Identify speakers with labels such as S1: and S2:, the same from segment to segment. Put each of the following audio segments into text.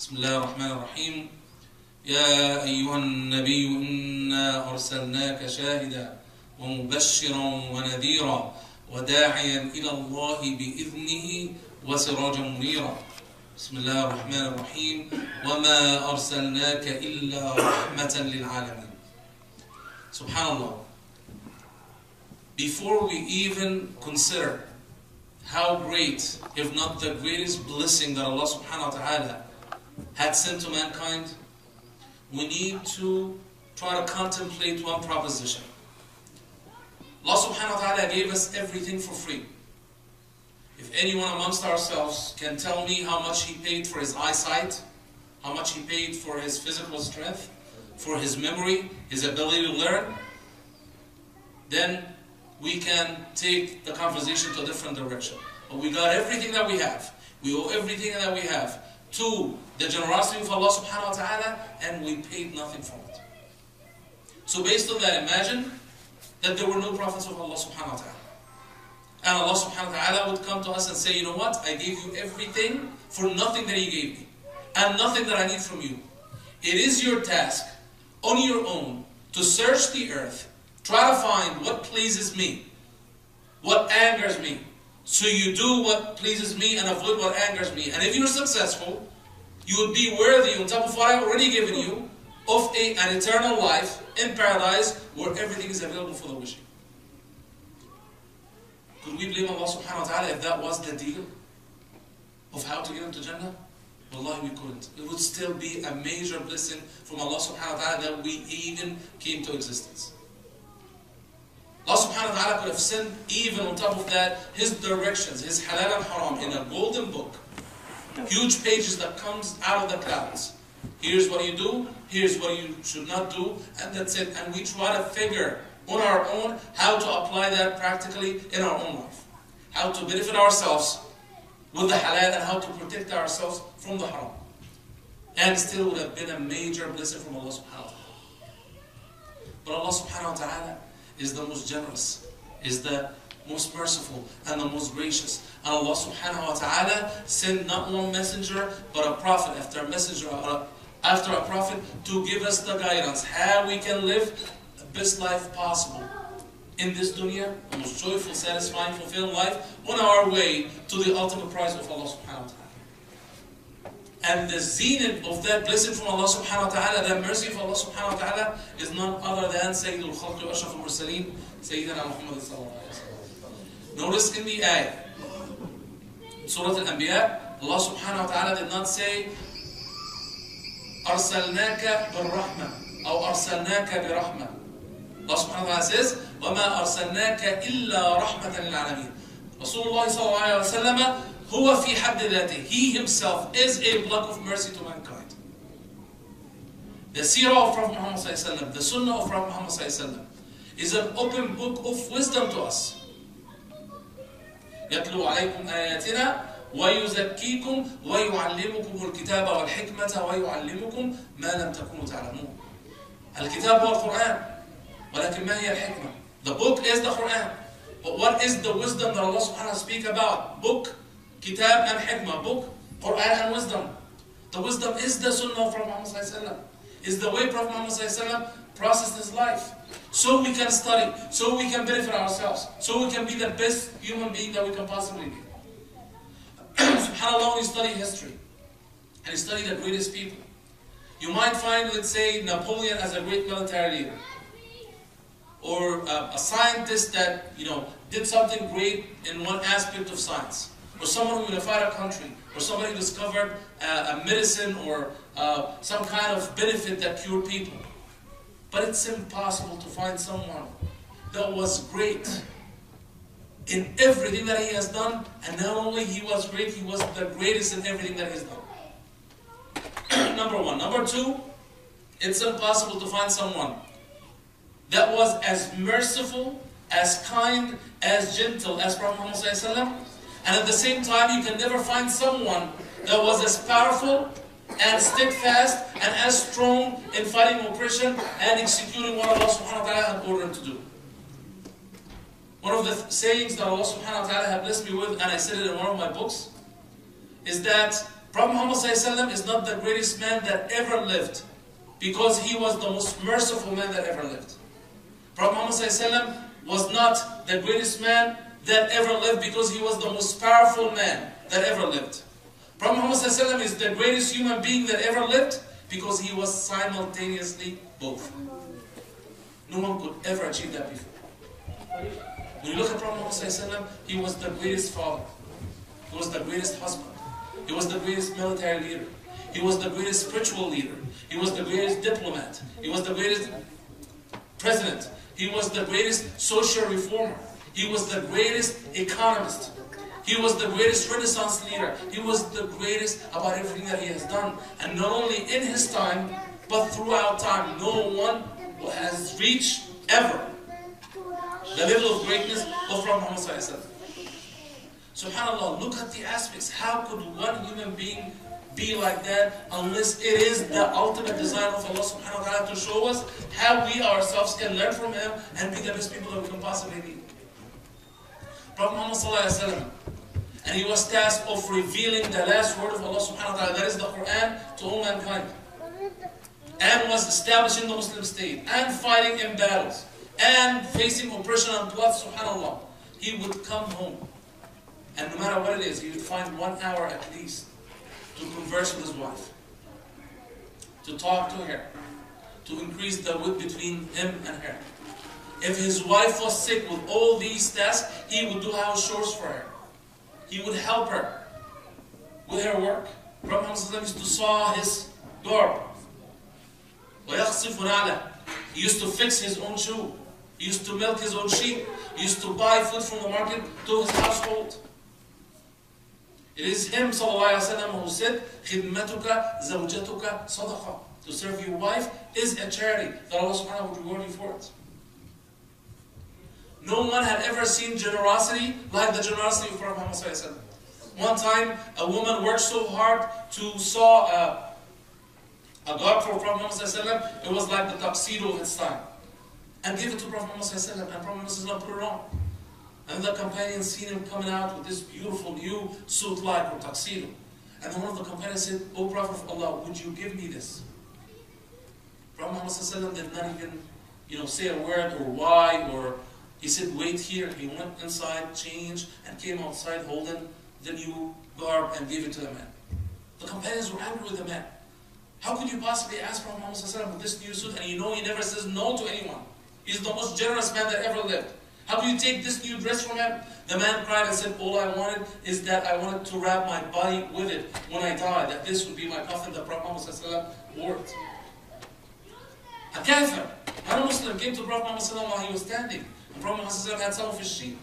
S1: بسم الله الرحمن الرحيم. يا أيها النبي إنا أرسلناك شاهدا ومبشرا ونذيرا وداعيا إلى الله بإذنه وسراجا منيرا. بسم الله الرحمن الرحيم. وما أرسلناك إلا رحمة للعالمين. Subhanallah. Before we even consider how great, if not the greatest blessing that Allah subhanahu wa ta'ala had sent to mankind, we need to try to contemplate one proposition. Allah subhanahu wa ta'ala gave us everything for free. If anyone amongst ourselves can tell me how much he paid for his eyesight, how much he paid for his physical strength, for his memory, his ability to learn, then we can take the conversation to a different direction. But we got everything that we have. We owe everything that we have to the generosity of Allah subhanahu wa ta'ala, and we paid nothing for it. So based on that, imagine that there were no prophets of Allah subhanahu wa ta'ala. And Allah subhanahu wa ta'ala would come to us and say, you know what, I gave you everything for nothing that He gave me, and nothing that I need from you. It is your task, on your own, to search the earth, try to find what pleases me, what angers me. So you do what pleases me and avoid what angers me. And if you're successful, you would be worthy, on top of what I've already given you, of an eternal life in paradise where everything is available for the wishing. Could we blame Allah subhanahu wa ta'ala if that was the deal of how to get into Jannah? Wallahi, we couldn't. It would still be a major blessing from Allah subhanahu wa ta'ala that we even came to existence. Allah subhanahu wa ta'ala could have sent, even on top of that, His directions, His halal and haram in a golden book. Huge pages that comes out of the clouds. Here's what you do, here's what you should not do, and that's it. And we try to figure on our own how to apply that practically in our own life. How to benefit ourselves with the halal and how to protect ourselves from the haram. And still would have been a major blessing from Allah subhanahu wa ta'ala. But Allah subhanahu wa ta'ala is the most generous, is the most merciful, and the most gracious. And Allah subhanahu wa ta'ala sent not one messenger, but a prophet after a messenger, after a prophet, to give us the guidance, how we can live the best life possible in this dunya, the most joyful, satisfying, fulfilling life, on our way to the ultimate prize of Allah subhanahu wa ta'ala. And the zenith of that blessing from Allah subhanahu wa ta'ala, that mercy of Allah subhanahu wa ta'ala, is none other than Sayyidul Khalqi wa Ashraful Mursaleen, Sayyidina Muhammad sallallahu alayhi wa sallam. Notice in the ayah, Surah Al-Anbiya, Allah subhanahu wa ta'ala did not say, أرسلناك بالرحمة أو أرسلناك برحمة. Allah subhanahu wa ta'ala says, وَمَا أَرْسَلْنَاكَ إِلَّا رَحْمَةً لِلْعَالَمِينَ. Rasulullah sallallahu alayhi wa sallam, huwa fi habdi dhati. He himself is a block of mercy to mankind. The seerah of Prophet Muhammad sallallahu alayhi wa sallam, the sunnah of Prophet Muhammad sallallahu alayhi wa sallam, is an open book of wisdom to us. يَتْلُو عَلَيْكُمْ آيَاتِنَا وَيُزَكِّيكُمْ وَيُعَلِّمُكُمُ الْكِتَابَ وَالْحِكْمَةَ وَيُعَلِّمُكُمْ مَا لَمْ تَكُونُوا تَعْلَمُونَ. الكتاب هو القرآن. ولكن ما هي الحكمة? The book is the Quran. But what is the wisdom that Allah subhanahu wa ta'ala speak about? Book, kitab and hikmah. Book, Quran and wisdom. The wisdom is the sunnah of Prophet Muhammad sallallahu alayhi wa sallam. Is the way Prophet Muhammad sallallahu alayhi wa sallam processed his life. So we can study, so we can benefit ourselves, so we can be the best human being that we can possibly be. SubhanAllah, when you study history, and you study the greatest people, you might find, let's say, Napoleon as a great military leader, or a scientist that, did something great in one aspect of science, or someone who unified a country, or somebody who discovered a medicine or some kind of benefit that cured people. But it's impossible to find someone that was great in everything that he has done, and not only he was great, he was the greatest in everything that he has done. Number one. Number two, it's impossible to find someone that was as merciful, as kind, as gentle as Prophet Muhammad sallallahu alayhi wa sallam. And at the same time, you can never find someone that was as powerful and steadfast and as strong in fighting oppression and executing what Allah subhanahu wa ta'ala had ordered him to do. One of the sayings that Allah subhanahu wa ta'ala had blessed me with, and I said it in one of my books, is that Prophet Muhammad ﷺ is not the greatest man that ever lived because he was the most merciful man that ever lived. Prophet Muhammad ﷺ was not the greatest man that ever lived because he was the most powerful man that ever lived. Prophet Muhammad ﷺ is the greatest human being that ever lived because he was simultaneously both. No one could ever achieve that before. When you look at Prophet Muhammad ﷺ, he was the greatest father. He was the greatest husband. He was the greatest military leader. He was the greatest spiritual leader. He was the greatest diplomat. He was the greatest president. He was the greatest social reformer. He was the greatest economist. He was the greatest Renaissance leader. He was the greatest about everything that he has done. And not only in his time, but throughout time, no one has reached ever the level of greatness of Prophet Muhammad ﷺ. SubhanAllah, look at the aspects. How could one human being be like that unless it is the ultimate design of Allah subhanahu wa ta'ala to show us how we ourselves can learn from him and be the best people that we can possibly be. Prophet Muhammad ﷺ, and he was tasked of revealing the last word of Allah subhanahu wa ta'ala, that is the Quran, to all mankind. And was establishing the Muslim state, and fighting in battles, and facing oppression and blood, subhanAllah. He would come home, and no matter what it is, he would find 1 hour at least to converse with his wife, to talk to her, to increase the wood between him and her. If his wife was sick with all these tasks, he would do house chores for her. He would help her with her work. Prophet Muhammad used to saw his garb. He used to fix his own shoe. He used to milk his own sheep. He used to buy food from the market to his household. It is him, sallallahu alayhi wa sallam, who said, خِدْمَتُكَ زَوْجَتُكَ صَدَقَةً. To serve your wife is a charity that Allah subhanahu wa ta'ala would reward you for it. No one had ever seen generosity like the generosity of Prophet Muhammad sallallahu alayhi wa sallam. One time, a woman worked so hard to sew a garb for Prophet Muhammad sallallahu alayhi wa sallam. It was like the tuxedo of its time. And gave it to Prophet Muhammad sallallahu alayhi wa sallam. And Prophet Muhammad sallallahu alayhi wa sallam put it on. And the companions seen him coming out with this beautiful new suit-like or tuxedo. And then one of the companions said, "O Prophet of Allah, would you give me this?" Prophet Muhammad sallallahu alayhi wa sallam did not even, say a word or why, or he said, "Wait here." He went inside, changed, and came outside holding the new garb and gave it to the man. The companions were angry with the man. How could you possibly ask Prophet Muhammad sallallahu alayhi wa sallam for this new suit, and he never says no to anyone? He's the most generous man that ever lived. How do you take this new dress from him? The man cried and said, "All I wanted is that I wanted to wrap my body with it when I die, that this would be my coffin." The Prophet Muhammad sallallahu alayhi wa sallam wore it. A kafir, not a Muslim, came to Prophet Muhammad sallallahu alayhi wa sallam while he was standing. And Prophet Muhammad sallallahu alayhi wa sallam had some of his sheep.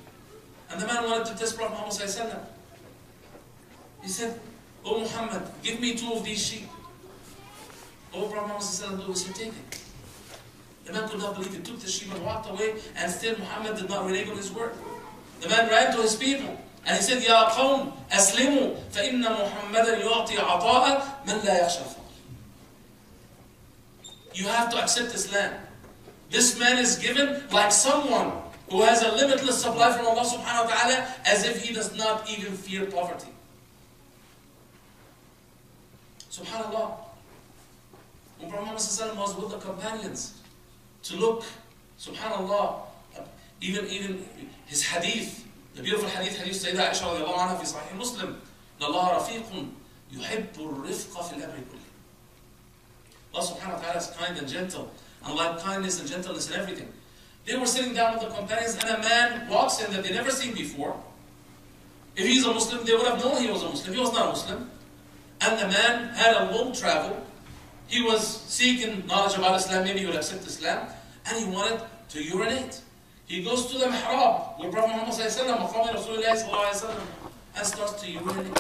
S1: And the man wanted to test Prophet Muhammad sallallahu alayhi wa sallam. He said, "O Muhammad, give me 2 of these sheep." Oh, Prophet Muhammad sallallahu alayhi wa sallam said, "Take it." The man could not believe it, took the sheep and walked away, and still Muhammad did not renege on his word. The man ran to his people, and he said, "Ya qawm, aslimu, فَإِنَّ مُحَمَّدًا يُعْطِي عَطَاءً مَنْ لَا يَخْشَى الْفَقْرَ." You have to accept Islam. This man is given like someone who has a limitless supply from Allah subhanahu wa ta'ala, as if he does not even fear poverty. SubhanAllah. When Prophet Muhammad sallallahu alayhi wa sallam was with the companions, to look, subhanAllah, even his hadith, the beautiful hadith Sayyidah Aisha radiallahu anha fi Sahih Muslim, إِنَّ اللَّهَ رَفِيقٌ يُحِبُّ الرِّفْقَ فِي الْأَمْرِ كُلِّهِ. Allah subhanahu wa ta'ala is kind and gentle, and like kindness and gentleness in everything. They were sitting down with the companions, and a man walks in that they never seen before. If he's a Muslim, they would have known he was a Muslim. He was not a Muslim. And the man had a long travel. He was seeking knowledge about Islam, maybe he would accept Islam, and he wanted to urinate. He goes to the mihrab, where Prophet Muhammad sallallahu alayhi wa sallam, and starts to urinate.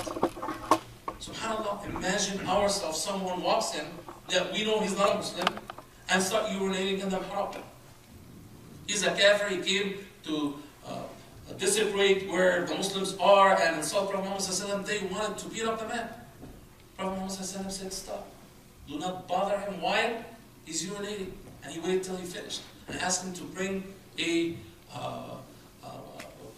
S1: SubhanAllah, imagine ourselves, someone walks in, that we know he's not a Muslim, and start urinating in the mihrab. He's a kafir, he came to desecrate where the Muslims are and insult Prophet Muhammad sallallahu alayhi wa sallam. They wanted to beat up the man. Prophet Muhammad sallallahu alayhi wa sallam said, "Stop. Do not bother him while he's urinating." And he waited till he finished and asked him to bring a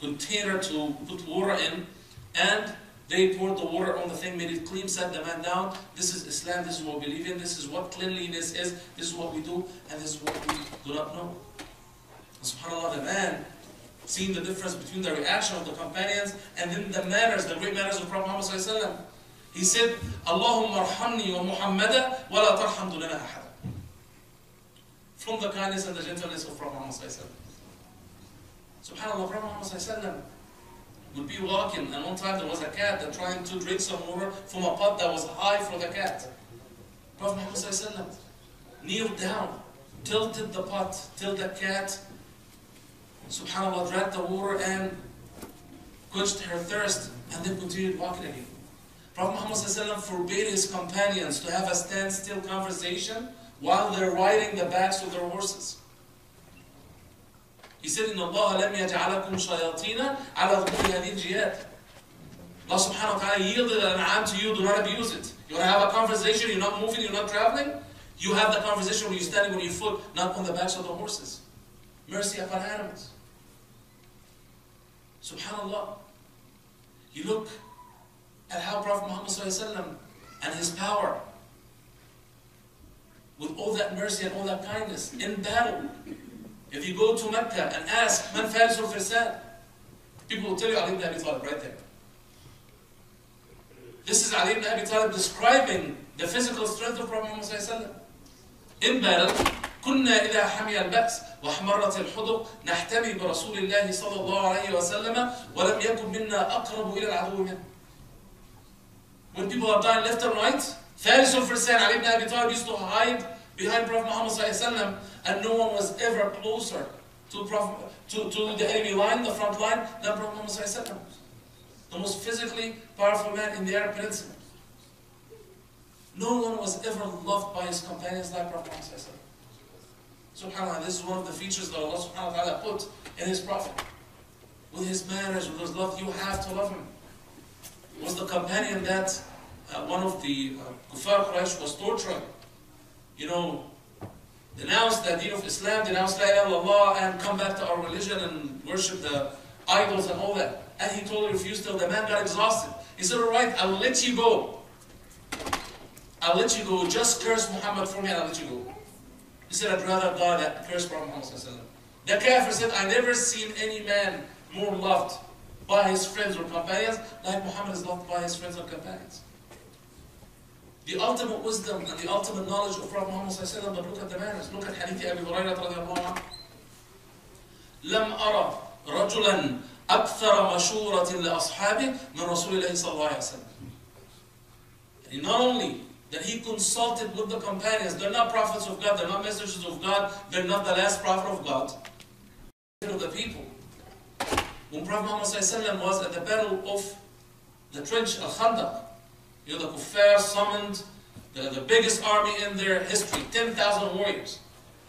S1: container to put water in and They poured the water on the thing, made it clean, sat the man down. This is Islam, this is what we believe in, this is what cleanliness is, this is what we do, and this is what we do not know. And subhanAllah, the man, seeing the difference between the reaction of the companions and then the manners, the great manners of Prophet Muhammad ﷺ. He said, Allahumma arhamni wa Muhammada wa la tarham dunana ahada. From the kindness and the gentleness of Prophet Muhammad ﷺ. SubhanAllah, Prophet Muhammad ﷺ would be walking, and one time there was a cat that trying to drink some water from a pot that was high for the cat. Prophet Muhammad ﷺ kneeled down, tilted the pot till the cat, subhanAllah, drank the water and quenched her thirst, and then continued walking again. Prophet Muhammad ﷺ forbade his companions to have a standstill conversation while they're riding the backs of their horses. He said, إِنَّ اللَّهَ لَمْ يَجْعَلَكُمْ شَيَاطِينَ عَلَى ظُهُورِ هَذِهِ الْجِيَادِ. Allah subhanahu wa ta'ala yielded an an'am to you, do not abuse it. You want to have a conversation, you're not moving, you're not traveling? You have the conversation when you're standing on your foot, not on the backs of the horses. Mercy upon animals. SubhanAllah. You look at how Prophet Muhammad ﷺ and his power, with all that mercy and all that kindness, in battle. If you go to Mecca and ask, Man Faris al-Firsad? People will tell you Ali ibn Abi Talib right there. This is Ali ibn Abi Talib describing the physical strength of Prophet Muhammad ﷺ. In battle, كنا إذا حمي البأس وحمرت الحدق نحتمي برسول الله صلى الله عليه وسلم ولم يكن منا أقرب إلى العدو منه. When people are dying left and right, Faris al-Firsan, Ali ibn Abi Talib used to hide behind Prophet Muhammad ﷺ, and no one was ever closer to the enemy line, the front line, than Prophet Muhammad ﷺ. The most physically powerful man in the Arab Peninsula. No one was ever loved by his companions like Prophet Muhammad ﷺ. SubhanAllah, this is one of the features that Allah subhanahu wa ta'ala put in his Prophet. With his manners, with his love, you have to love him. Was the companion that one of the Kuffar Quraysh was torturing? You know, denounced the deen of Islam, denounced La ilaha illallah, and come back to our religion and worship the idols and all that. And he totally refused till the man got exhausted. He said, alright, I'll let you go. I'll let you go, just curse Muhammad for me and I'll let you go. He said, I'd rather die than curse Prophet Muhammad. The Kafir said, I never seen any man more loved by his friends or companions like Muhammad is loved by his friends and companions. The ultimate wisdom and the ultimate knowledge of Prophet Muhammad ﷺ, but look at the manners. Look at Hadith Abi Hurairah radiallahu anhu. لم أرى رجلا أكثر مشورة لأصحابه من رسول الله صلى الله عليه وسلم. And not only that he consulted with the companions, they're not prophets of God, they're not messengers of God, they're not the last prophet of God. Of the people. When Prophet Muhammad ﷺ was at the battle of the trench, Al-Khandaq, you know, the Kuffar summoned the biggest army in their history, 10,000 warriors.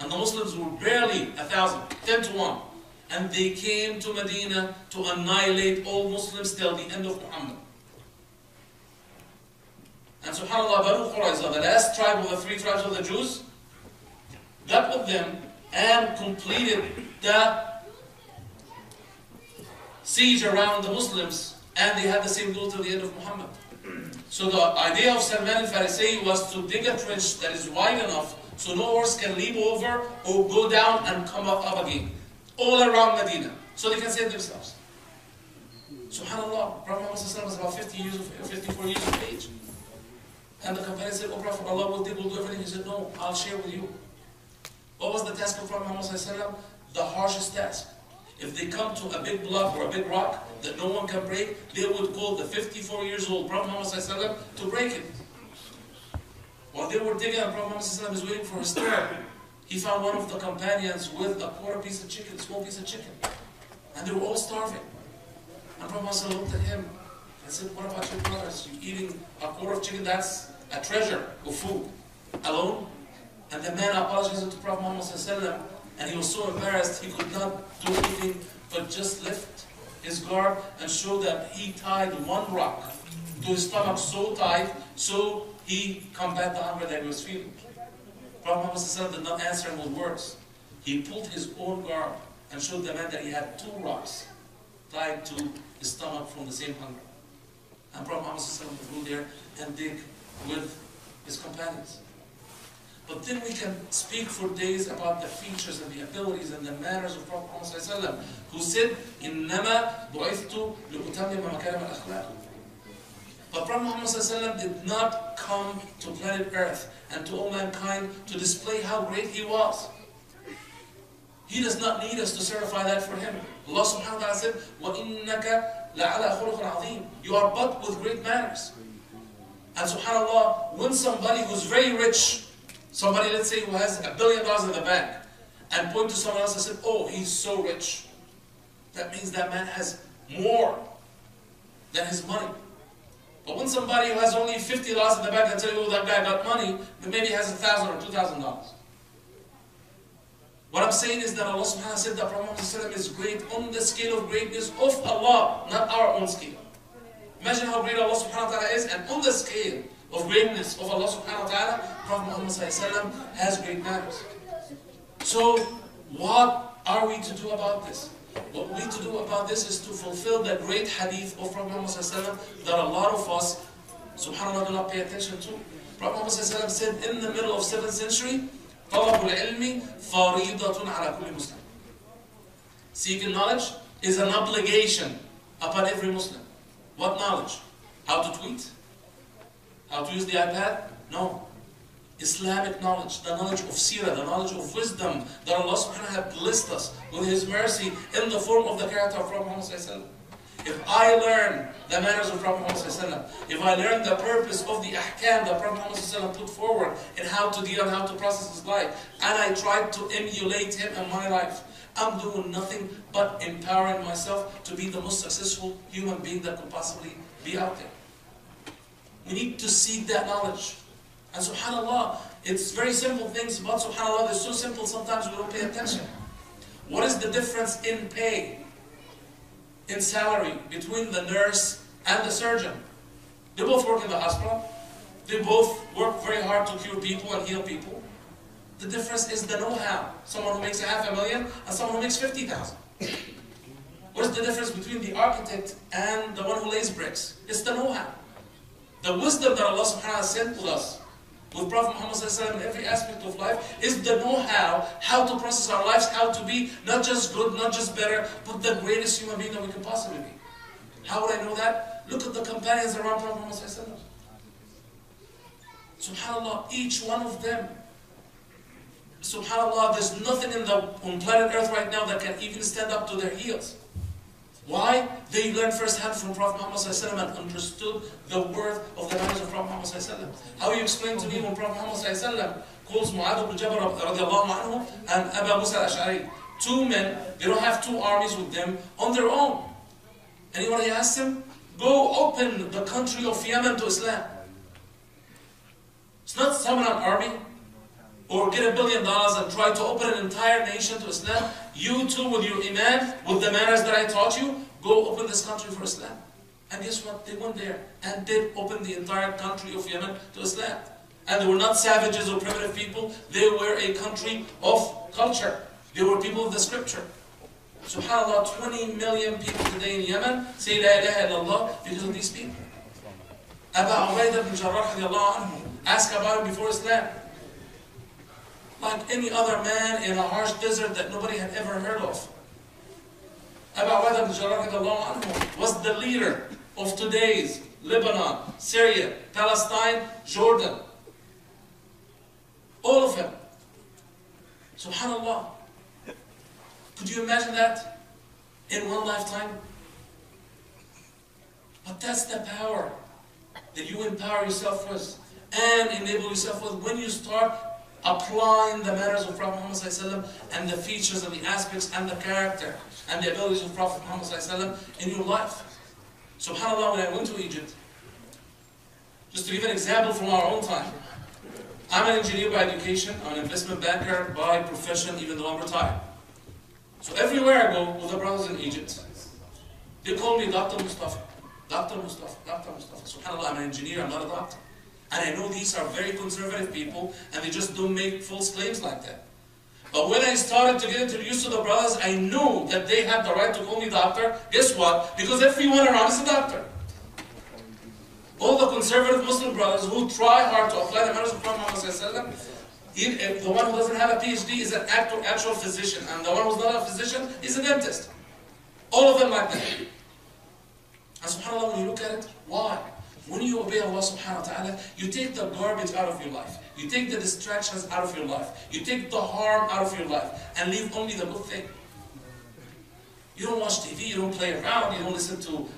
S1: And the Muslims were barely 1,000, 10 to 1. And they came to Medina to annihilate all Muslims till the end of Muhammad. And subhanAllah, Banu Qurayza, the last tribe of the 3 tribes of the Jews, got with them and completed the siege around the Muslims, and they had the same goal till the end of Muhammad. So the idea of Salman al-Farisi was to dig a trench that is wide enough so no horse can leap over or go down and come up again. All around Medina, so they can save themselves. SubhanAllah, Prophet Muhammad was about 54 years of age. And the companion said, oh Prophet, Allah will do everything. He said, no, I'll share with you. What was the task of Prophet Muhammad? The harshest task. If they come to a big block or a big rock that no one can break, they would call the 54 years old Prophet Muhammad to break it. While they were digging and Prophet Muhammad was waiting for his turn, he found one of the companions with a quarter piece of chicken, a small piece of chicken. And they were all starving. And Prophet Muhammad looked at him and said, what about your brothers? You eating a quarter of chicken? That's a treasure of food. Alone? And the man apologized to Prophet Muhammad, and he was so embarrassed he could not do anything but just lift his garb and show that he tied one rock to his stomach so tight so he combated the hunger that he was feeling. Prophet Muhammad did not answer him with words. He pulled his own garb and showed the man that he had 2 rocks tied to his stomach from the same hunger. And Prophet Muhammad would go there and dig with his companions. But then we can speak for days about the features and the abilities and the manners of Prophet Muhammad who said, إِنَّمَا بُعِثْتُ لِأُتَمِّمَ مَكَارِمَ الْأَخْلَاقِ. But Prophet Muhammad did not come to planet Earth and to all mankind to display how great he was. He does not need us to certify that for him. Allah subhanahu wa ta'ala said, وَإِنَّكَ لَعَلَى خُلُقٍ عَظِيمٍ. You are but with great manners. And subhanAllah, when somebody who's very rich, somebody, let's say, who has $1 billion in the bank, and point to someone else and said, oh, he's so rich, that means that man has more than his money. But when somebody who has only $50 in the bank and tell you, oh, that guy got money, but maybe he has $1,000 or $2,000. What I'm saying is that Allah subhanahu wa ta'ala said that Prophet Muhammad is great on the scale of greatness of Allah, not our own scale. Imagine how great Allah subhanahu wa ta'ala is, and on the scale of greatness of Allah subhanahu wa ta'ala, Prophet Muhammad has great manners. So, what are we to do about this? What we need to do about this is to fulfill the great hadith of Prophet Muhammad that a lot of us, subhanAllah, do not pay attention to. Prophet Muhammad said in the middle of 7th century, طَلَبُ الْعِلْمِ فَرِيضَةٌ عَلَى كُلِّ مُسْلِمٍ. Seeking knowledge is an obligation upon every Muslim. What knowledge? How to tweet? How to use the iPad? No. Islamic knowledge, the knowledge of seerah, the knowledge of wisdom that Allah subhanahu wa ta'ala blessed us with His mercy in the form of the character of Prophet Muhammad. If I learn the manners of Prophet Muhammad, if I learn the purpose of the ahkam that Prophet Muhammad put forward in how to deal and how to process his life, and I try to emulate him in my life, I'm doing nothing but empowering myself to be the most successful human being that could possibly be out there. We need to seek that knowledge. And subhanAllah, it's very simple things, but subhanAllah, they're so simple sometimes we don't pay attention. What is the difference in pay, in salary, between the nurse and the surgeon? They both work in the hospital. They both work very hard to cure people and heal people. The difference is the know-how. Someone who makes $500,000 and someone who makes 50,000. What is the difference between the architect and the one who lays bricks? It's the know-how. The wisdom that Allah subhanahu wa ta'ala sent to us with Prophet Muhammad in every aspect of life is the know-how, how to process our lives, how to be not just good, not just better, but the greatest human being that we can possibly be. How would I know that? Look at the companions around Prophet Muhammad. SubhanAllah, each one of them. SubhanAllah, there's nothing on planet Earth right now that can even stand up to their heels. Why? They learned firsthand from Prophet Muhammad and understood the worth of the manners of Prophet Muhammad. How you explain to me when Prophet Muhammad calls Mu'adh ibn Jabal radiallahu anhu and Abu Musa al-Ash'ari, two men, they don't have two armies with them on their own. And you know what he asked them? Go open the country of Yemen to Islam. It's not summon an army or get $1 billion and try to open an entire nation to Islam. You too, with your iman, with the manners that I taught you, go open this country for Islam. And guess what? They went there and did open the entire country of Yemen to Islam. And they were not savages or primitive people. They were a country of culture. They were people of the scripture. SubhanAllah, 20 million people today in Yemen say La ilaha illallah because of these people. Abu Ubaidah ibn Jarrah radiallahu anhu, ask about him before Islam. Like any other man in a harsh desert that nobody had ever heard of. Abu Ubaidah ibn Jarrah radiallahu anhu was the leader of today's Lebanon, Syria, Palestine, Jordan. All of them. SubhanAllah. Could you imagine that in one lifetime? But that's the power that you empower yourself with and enable yourself with when you start applying the manners of Prophet Muhammad and the features and the aspects and the character and the abilities of Prophet Muhammad in your life. SubhanAllah, when I went to Egypt, just to give an example from our own time, I'm an engineer by education, I'm an investment banker by profession, even though I'm retired. So everywhere I go with the brothers in Egypt, they call me Dr. Moustafa. Dr. Moustafa, Dr. Moustafa. SubhanAllah, I'm an engineer, I'm not a doctor. And I know these are very conservative people, and they just don't make false claims like that. But when I started to get introduced to the brothers, I knew that they had the right to call me doctor. Guess what? Because everyone around is a doctor. All the conservative Muslim brothers who try hard to apply the manners of Prophet Muhammad, the one who doesn't have a PhD is an actual physician, and the one who's not a physician is a dentist. All of them like that. And subhanAllah, when you look at it, why? When you obey Allah subhanahu wa ta'ala, you take the garbage out of your life. You take the distractions out of your life. You take the harm out of your life and leave only the good thing. You don't watch TV, you don't play around, you don't listen to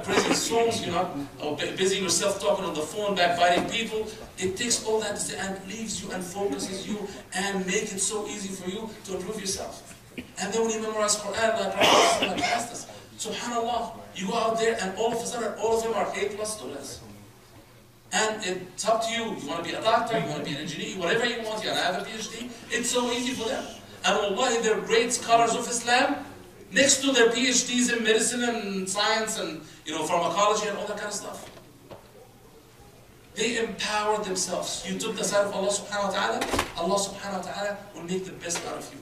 S1: crazy songs, you're not busy yourself talking on the phone, backbiting people. It takes all that and leaves you and focuses you and make it so easy for you to improve yourself. And then when you memorize Quran, like Prophet asked us, subhanAllah, you go out there and all of a sudden, all of them are A+ students. And it's up to you. You want to be a doctor, you want to be an engineer, whatever you want, you want to have a PhD. It's so easy for them. And wallahi, they're great scholars of Islam, next to their PhDs in medicine and science and pharmacology and all that kind of stuff. They empowered themselves. You took the side of Allah subhanahu wa ta'ala, Allah subhanahu wa ta'ala will make the best out of you.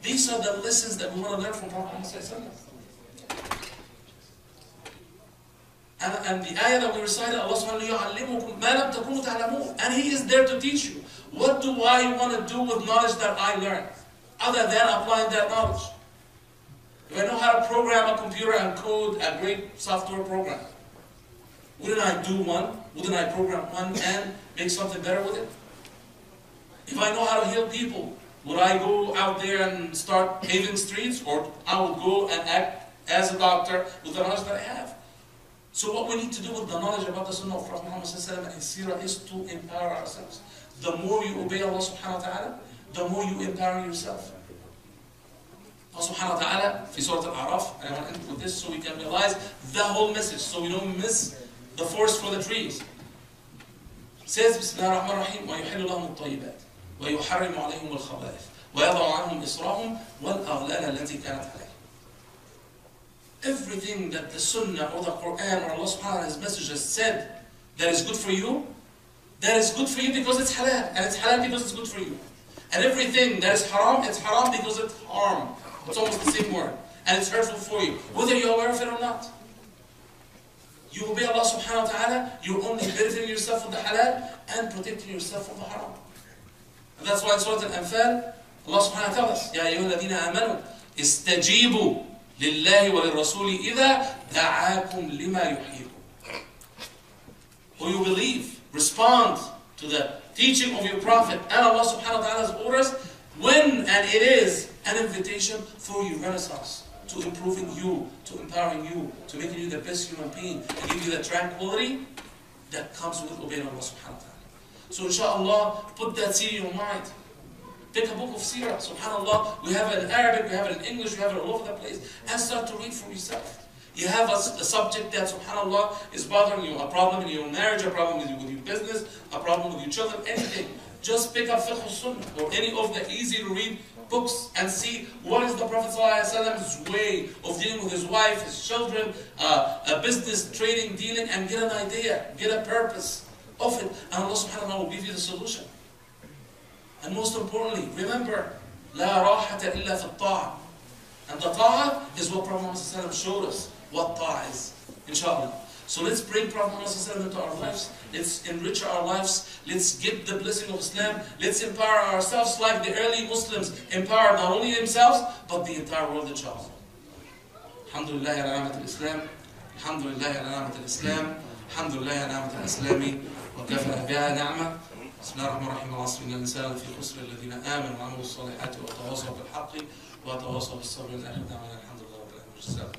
S1: These are the lessons that we want to learn from Prophet Muhammad. And the ayah that we recited, Allah subhanahu wa ta'ala, and He is there to teach you. What do I want to do with knowledge that I learn? Other than applying that knowledge. If I know how to program a computer and code a great software program, wouldn't I do one? Wouldn't I program one and make something better with it? If I know how to heal people, would I go out there and start paving streets? Or I would go and act as a doctor with the knowledge that I have? So what we need to do with the knowledge about the Sunnah of Prophet Muhammad and his seerah is to empower ourselves. The more you obey Allah subhanahu wa ta'ala, the more you empower yourself. Allah subhanahu wa ta'ala, في Surah Al-A'raf, and I want to end with this so we can realize the whole message, so we don't miss the forest for the trees. It says, بسم الله الرحمن الرحيم, وَيُحِلُّ لَهُمُ الطَّيِّبَاتِ وَيُحَرِّمُ عَلَيْهِمُ الْخَبَائِثَ وَيَضَعُ عَنْهُمْ إِصْرَارَهُمْ وَالْأَغْلَالَ الَّتِي كَانَتْ عَلَيْهِمْ. Everything that the Sunnah or the Quran or Allah subhanahu wa ta'ala, His message has said that is good for you, that is good for you because it's halal, and it's halal because it's good for you. And everything that is haram, it's haram because it's harm. It's almost the same word. And it's hurtful for you, whether you're aware of it or not. You obey Allah subhanahu wa ta'ala, you're only benefiting yourself from the halal and protecting yourself from the haram. And that's why in Surah Al-Anfal, Allah subhanahu wa ta'ala tells us, يَا أَيُّهَا الَّذِينَ آمَنُوا اسْتَجِيبُوا لِلَّهِ وَلِلرَّسُولِ إِذَا دَعَاكُمْ لِمَا يُحْيِيكُمْ. Who you believe, respond to the teaching of your Prophet and Allah subhanahu wa ta'ala's orders when and it is an invitation for your renaissance, to improving you, to empowering you, to making you the best human being, to give you the tranquility that comes with obeying Allah subhanahu wa ta'ala. So inshallah, put that seed in your mind. Take a book of seerah, subhanallah. We have it in Arabic, we have it in English, we have it all over the place. And start to read for yourself. You have a subject that, subhanallah, is bothering you. A problem in your marriage, a problem with your business, a problem with your children, anything. Just pick up Fiqh al-Sunnah or any of the easy to read books and see what is the Prophet ﷺ's way of dealing with his wife, his children, business, trading, dealing, and get an idea, get a purpose of it. And Allah subhanahu wa ta'ala will give you the solution. And most importantly, remember, لا راحة إلا في الطاعة. And the ta'ah is what Prophet Muhammad showed us, what ta'ah is, inshallah. So let's bring Prophet Muhammad into our lives. Let's enrich our lives. Let's get the blessing of Islam. Let's empower ourselves like the early Muslims empowered not only themselves, but the entire world, inshallah. Alhamdulillah ala ni'mat al-Islam. Alhamdulillah ala ni'mat al-Islam. Alhamdulillah ala ni'mat al-Islami. Wa kafa biha ni'ma. بسم الله الرحمن الرحيم. العصر إن الإنسان في خسر الذين آمنوا وعملوا الصالحات وتواصوا بالحق وتواصوا بالصبر. آخر دعوانا الحمد لله رب العالمين.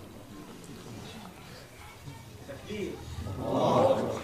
S1: تكبير. الله أكبر.